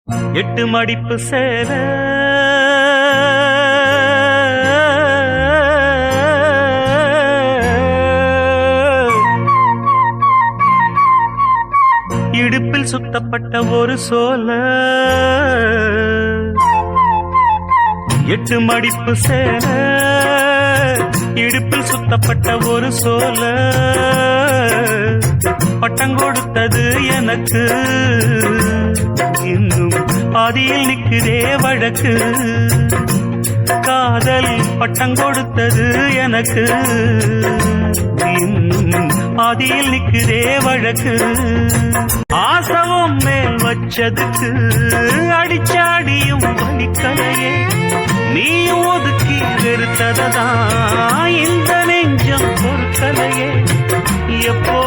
எட்டு மடிப்பு சேல இடுப்பில் சுத்தப்பட்ட ஒரு சோல எட்டு மடிப்பு சேல இடுப்பில் சுத்தப்பட்ட ஒரு சோல பட்டம் கொடுத்தது எனக்கு இன்னும் பாதியில் நிற்குதே வழக்கு காதல் பட்டம் கொடுத்தது எனக்கு இன்னும் பாதியில் நிற்குதே வழக்கு ஆசவம் மேல் வச்சதுக்கு அடிச்சாடியும் வலிக்கலையே நீயும் ஒதுக்கி வெறுத்ததான் இந்த நெஞ்சம் பொறுக்கலையே எப்போ